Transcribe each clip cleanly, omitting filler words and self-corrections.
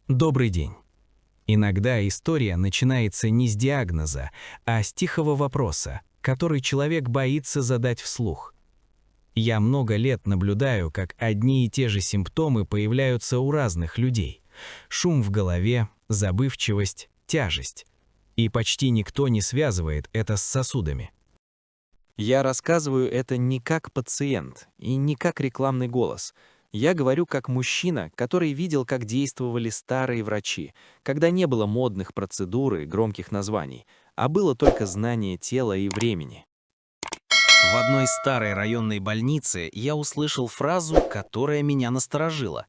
Добрый день. Иногда история начинается не с диагноза, а с тихого вопроса, который человек боится задать вслух. Я много лет наблюдаю, как одни и те же симптомы появляются у разных людей. Шум в голове, забывчивость, тяжесть. И почти никто не связывает это с сосудами. Я рассказываю это не как пациент и не как рекламный голос. Я говорю как мужчина, который видел, как действовали старые врачи, когда не было модных процедур и громких названий, а было только знание тела и времени. В одной старой районной больнице я услышал фразу, которая меня насторожила.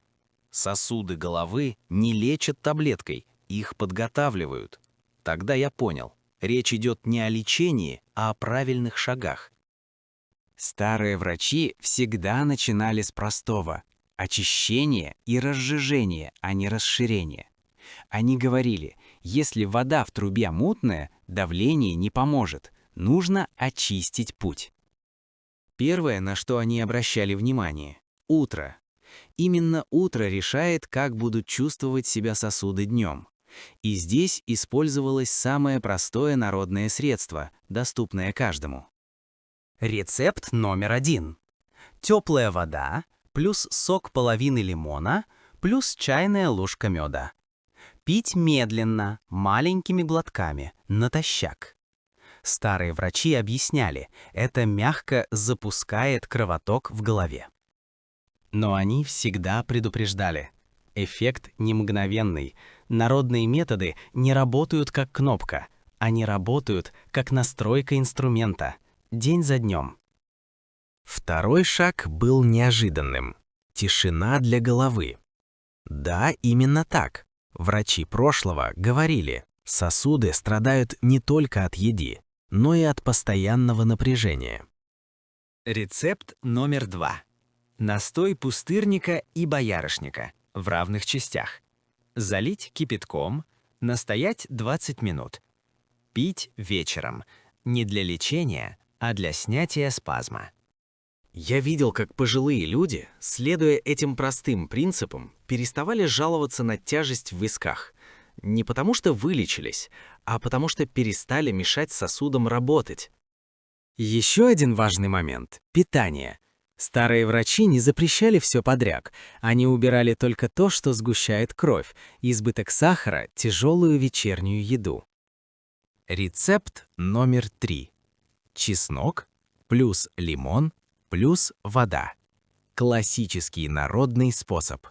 Сосуды головы не лечат таблеткой, их подготавливают. Тогда я понял, речь идет не о лечении, а о правильных шагах. Старые врачи всегда начинали с простого – очищения и разжижения, а не расширения. Они говорили, если вода в трубе мутная, давление не поможет, нужно очистить путь. Первое, на что они обращали внимание – утро. Именно утро решает, как будут чувствовать себя сосуды днем. И здесь использовалось самое простое народное средство, доступное каждому. Рецепт номер 1. Теплая вода, плюс сок половины лимона, плюс чайная ложка меда. Пить медленно, маленькими глотками, натощак. Старые врачи объясняли, это мягко запускает кровоток в голове. Но они всегда предупреждали. Эффект не мгновенный. Народные методы не работают как кнопка. Они работают как настройка инструмента. День за днем. Второй шаг был неожиданным. Тишина для головы. Да, именно так. Врачи прошлого говорили, сосуды страдают не только от еды, но и от постоянного напряжения. Рецепт номер 2. Настой пустырника и боярышника в равных частях. Залить кипятком, настоять 20 минут. Пить вечером. Не для лечения, а для снятия спазма. Я видел, как пожилые люди, следуя этим простым принципам, переставали жаловаться на тяжесть в висках. Не потому что вылечились, а потому что перестали мешать сосудам работать. Еще один важный момент – питание. Старые врачи не запрещали все подряд. Они убирали только то, что сгущает кровь, избыток сахара, тяжелую вечернюю еду. Рецепт номер 3. Чеснок плюс лимон плюс вода. Классический народный способ.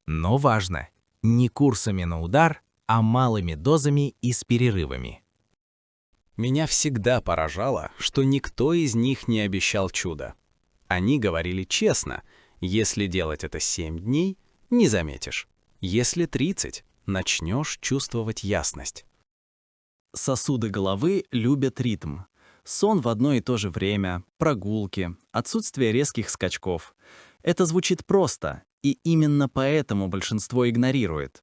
Но важно, не курсами на удар, а малыми дозами и с перерывами. Меня всегда поражало, что никто из них не обещал чуда. Они говорили честно, если делать это 7 дней, не заметишь. Если 30, начнешь чувствовать ясность. Сосуды головы любят ритм. Сон в одно и то же время, прогулки, отсутствие резких скачков. Это звучит просто, и именно поэтому большинство игнорирует.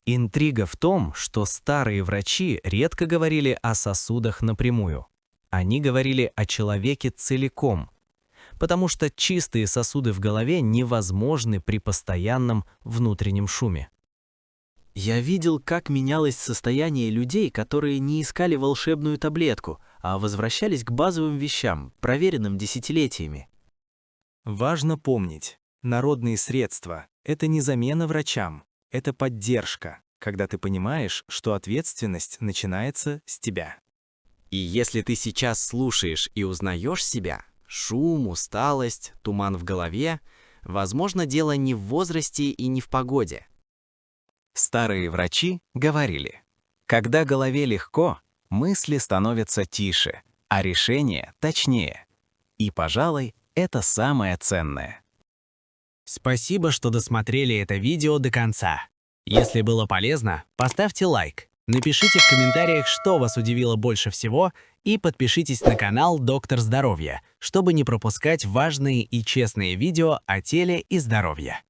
Интрига в том, что старые врачи редко говорили о сосудах напрямую. Они говорили о человеке целиком, потому что чистые сосуды в голове невозможны при постоянном внутреннем шуме. Я видел, как менялось состояние людей, которые не искали волшебную таблетку, а возвращались к базовым вещам, проверенным десятилетиями. Важно помнить, народные средства – это не замена врачам, это поддержка, когда ты понимаешь, что ответственность начинается с тебя. И если ты сейчас слушаешь и узнаешь себя, шум, усталость, туман в голове, возможно, дело не в возрасте и не в погоде. Старые врачи говорили, когда голове легко, мысли становятся тише, а решения точнее. И, пожалуй, это самое ценное. Спасибо, что досмотрели это видео до конца. Если было полезно, поставьте лайк, напишите в комментариях, что вас удивило больше всего, и подпишитесь на канал Доктор Здоровья, чтобы не пропускать важные и честные видео о теле и здоровье.